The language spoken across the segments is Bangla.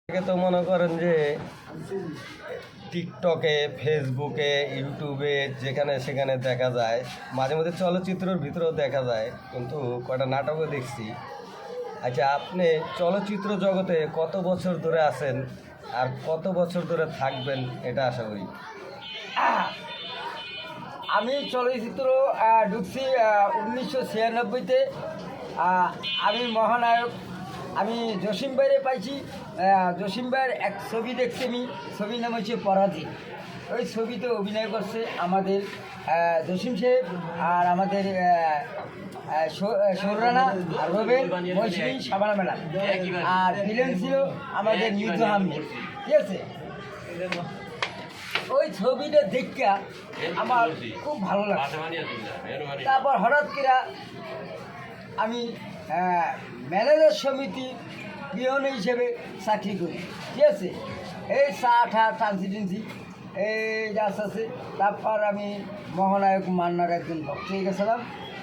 তো মনে করেন যে টিকটকে, ফেসবুকে, ইউটিউবে যেখানে সেখানে দেখা যায়, মাঝে মধ্যে চলচ্চিত্রের ভিতরেও দেখা যায়, কিন্তু কয়টা নাটকও দেখছি। আচ্ছা, আপনি চলচ্চিত্র জগতে কত বছর ধরে আছেন আর কত বছর ধরে থাকবেন এটা আশা করি? আমি চলচ্চিত্র ঢুকছি 1996-তে। আমি মহানায়ক, আমি জসিম ভাইরে পাইছি। জসিম ভাইয়ের এক ছবি দেখছি, আমি ছবির নাম হচ্ছে পরাধীন। ওই ছবিতে অভিনয় করছে আমাদের জসিম সাহেব আর আমাদের সৌরানা আর রোবেল, মৌসুমী, সাবানা ম্যাডাম। আর ভিলেন ছিল আমাদের মির্জু আহমেদ। ঠিক আছে, ওই ছবিটা দেখা আমার খুব ভালো লাগে। তারপর হঠাৎ করে আমি ম্যানেজার সমিতি পিয়ন হিসেবে চাকরি করি। ঠিক আছে, এই চা টানছি এই আস্তে আস্তে। তারপর আমি মহানায়ক মান্নার একজন ভক্ত হয়ে গেছিলাম।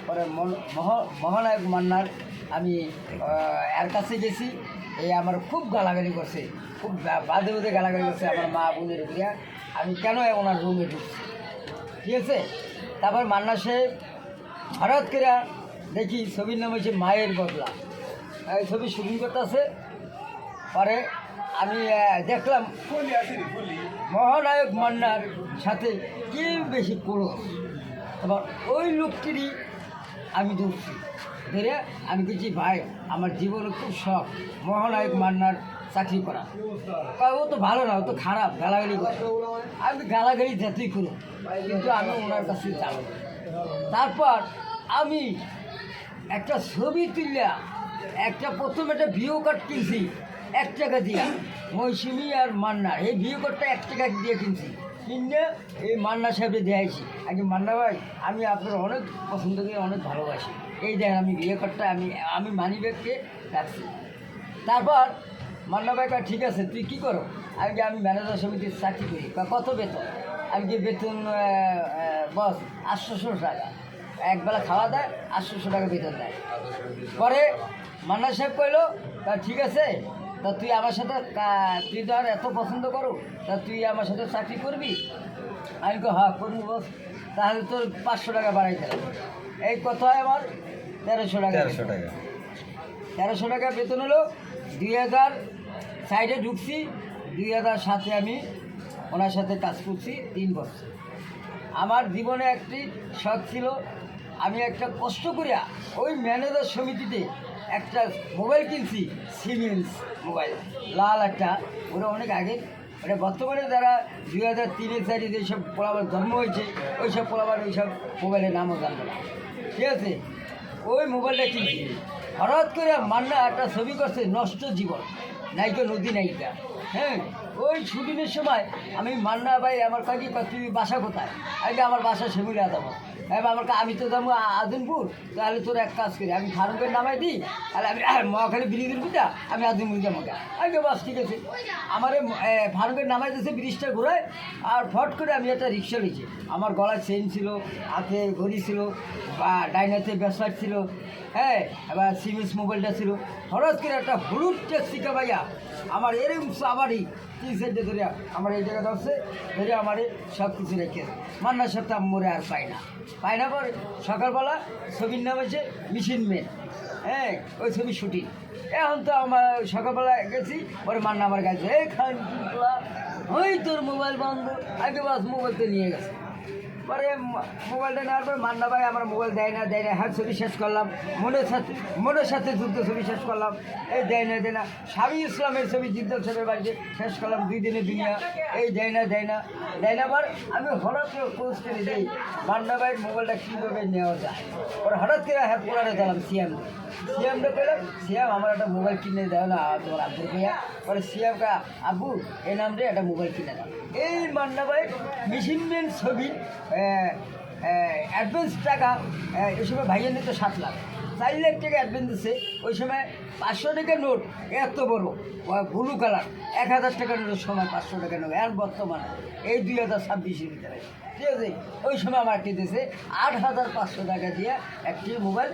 পরে মহানায়ক মান্নার আমি এর কাছে গেছি। এই আমার খুব গালাগালি করছে, খুব বাদে বাদে গালাগালি করছে আমার মা বোনের উপরে। আমি কেন ওনার রুমে ঢুকছি। ঠিক আছে, তারপর মান্না সাহেব হঠাৎ করে দেখি ছবির নাম হচ্ছে মায়ের বদলা। এই ছবি শুটিং করতেছে। পরে আমি দেখলাম মহানায়ক মান্নার সাথে কি বেশি করো। এবার ওই লোকটিরই আমি ঢুকছি। ধরে আমি বলছি, ভাই আমার জীবনে খুব শখ মহানায়ক মান্নার চাকরি করা। ও তো ভালো না, ও তো খারাপ, গালাগালি করে। আমি গালাগালি যতই করো, কিন্তু আমি ওনার কাছে যাব। তারপর আমি একটা ছবি তুললা, প্রথম একটা ভিডিও কার্ড কিনছি 1 টাকা দিয়া, মৌসুমী আর মান্নার। এই ভিডিও কার্ডটা 1 টাকা দিয়ে কিনছি। কিনে এই মান্না সাহেবে দিয়েছি। আগে মান্না ভাই, আমি আপনার অনেক পছন্দ করি, অনেক ভালোবাসি। এই দেখেন আমি ভিডিও কার্ডটা আমি মানি ব্যাগকে রাখছি। তারপর মান্না ভাই কয়, ঠিক আছে তুই কী করো? আমি ম্যানেজার সমিতির চাকরি করি। কত বেতন? আমি বেতন বস 800 টাকা, একবেলা খাওয়া দেয়, 800 টাকা বেতন দেয়। পরে মান্না সাহেব কইলো, তা ঠিক আছে, তা তুই আমার সাথে, তুই তো আর এত পছন্দ করো, তা তুই আমার সাথে চাকরি করবি? আমি কো, হ্যাঁ করবো বস। তাহলে তোর 500 টাকা বাড়াই দিলাম। এই কত হয় আমার? 1300 টাকা। 1300 টাকা বেতন হলো। 2004 ঢুকছি, 2007 আমি ওনার সাথে কাজ করছি 3 বছর। আমার জীবনে একটি শখ ছিল, আমি একটা কষ্ট করিয়া ওই ম্যানেজার সমিতিতে একটা মোবাইল কিনছি, সিমেন্স মোবাইল, লাল একটা। ওরা অনেক আগে, ওটা বর্তমানে যারা 2003-4 যেসব পোলাবার জন্ম হয়েছে, ওইসব পোলাবার ওইসব মোবাইলের নামও জানতো না। ঠিক আছে, ওই মোবাইলটা কিনছি। হঠাৎ করে মান্না একটা ছবি করছে, নষ্ট জীবন, নায়িকা নদী নায়িকা। হ্যাঁ, ওই শুটিংয়ের সময় আমি মান্না ভাই আমার কাকি, তুই বাসা কোথায়? আগে আমার বাসা শিমুলি আদামত। হ্যাঁ, আমি তো যাবো আদিমপুর। তাহলে তোর এক কাজ করি, আমি ফারুকের নামাই দিই, তাহলে আমি মহাখালী ব্রিজের বুঝা, আমি আদিমপুর যাবো। আগে বাস ঠিক আছে। আমার ফারুকের নামাই দিয়েছে, ব্রিজটা ঘুরায়। আর ফট করে আমি একটা রিক্সা নিয়েছি। আমার গলায় চেন ছিল, হাতে ঘড়ি ছিল, বা ডাইনাতে ব্যাসলাইট ছিল। হ্যাঁ, এবার সিমেন্স মোবাইলটা ছিল। হঠাৎ করে একটা হলুদ ট্যাক্সিকা ভাইয়া আমার এরকম আবারই 3 সাইডে ধরে আমার এই জায়গা ধরছে, ধরে আমার সব কিছু রেখে মান্নার সাথে মরে আর পাই না। পরে সকালবেলা ছবির নাম হচ্ছে মেশিন মেন। হ্যাঁ, ওই ছবি শুটিং। এখন তো আমার সকালবেলা গেছি, পরে মান্না আমার কাছে, এই খান ওই তোর মোবাইল বন্ধ। আগে বাস মোবাইলটা নিয়ে গেছে। পরে মোবাইলটা নেওয়ার পর মান্না ভাই আমার মোবাইল দেয় না। হ্যাঁ, ছবি শেষ করলাম, মনের সাথে যুদ্ধ ছবি শেষ করলাম। এই দেয় না। স্বামী ইসলামের ছবি জিদ্দাল সাহেবের বাড়িতে শেষ করলাম, 2 দিনে দুনিয়া। এই দেয় না পর আমি হঠাৎ করে খোঁজ করে দিই মান্না ভাইয়ের মোবাইলটা কীভাবে নেওয়া যায়। পরে হঠাৎ করে হ্যাঁ পোলারে দিলাম সিএমটা পেলাম। সিএম আমার একটা মোবাইল কিনে দেয় না তোমার আব্বুর ভাইয়া। পরে সিএম কা, আব্বু এই নাম রে একটা মোবাইল কিনে দাও। এই মান্না ভাই মেশিন ছবি অ্যাডভান্স টাকা এই সময় ভাইয়ের নিত 7 লাখ। 4 লাখ টাকা অ্যাডভান্স দিচ্ছে। ওই সময় 500 টাকার নোট এত বড় ব্লু কালার, 1000 টাকার নোটের সময় 500 টাকার নোট। আর বর্তমানে এই 2026-এর ভিতরে, ঠিক আছে, ওই সময় আমার একটি দিয়েছে 8,500 টাকা দিয়ে একটি মোবাইল,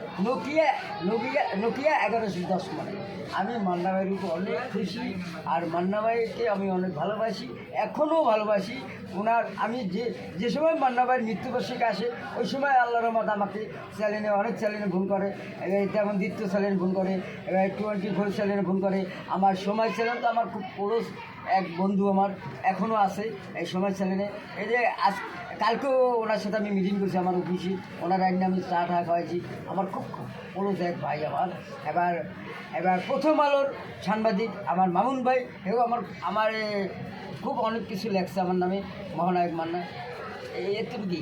নোকিয়া 1110 মানে। আমি মান্না ভাইয়ের উপর অনেক খুশি, আর মান্না ভাইকে আমি অনেক ভালোবাসি, এখনও ভালোবাসি। ওনার আমি যে সময় মান্না ভাইয়ের মৃত্যুবার্ষিকী আসে ওই সময় আল্লাহর রহমত আমাকে অনেক চ্যানেলে ফোন করে, যেমন দ্বিতীয় চ্যানেল ফোন করে, এবার 24 চ্যানেলে ফোন করে। আমার সময় চ্যানেল তো আমার খুব ক্লোজ এক বন্ধু আমার এখনও আছে এই সময় চ্যানেলে। এই যে আজ কালকেও ওনার সাথে আমি মিটিং করছি আমার অফিসে, ওনার একদিন আমি চা খাওয়াইছি। আমার খুব ক্লোজ এক ভাই আমার। এবার প্রথম আলোর সাংবাদিক আমার মামুন ভাই, এও আমার খুব অনেক কিছু লেখছে আমার নামে, মহানায়ক মান্না। এর তুমি কি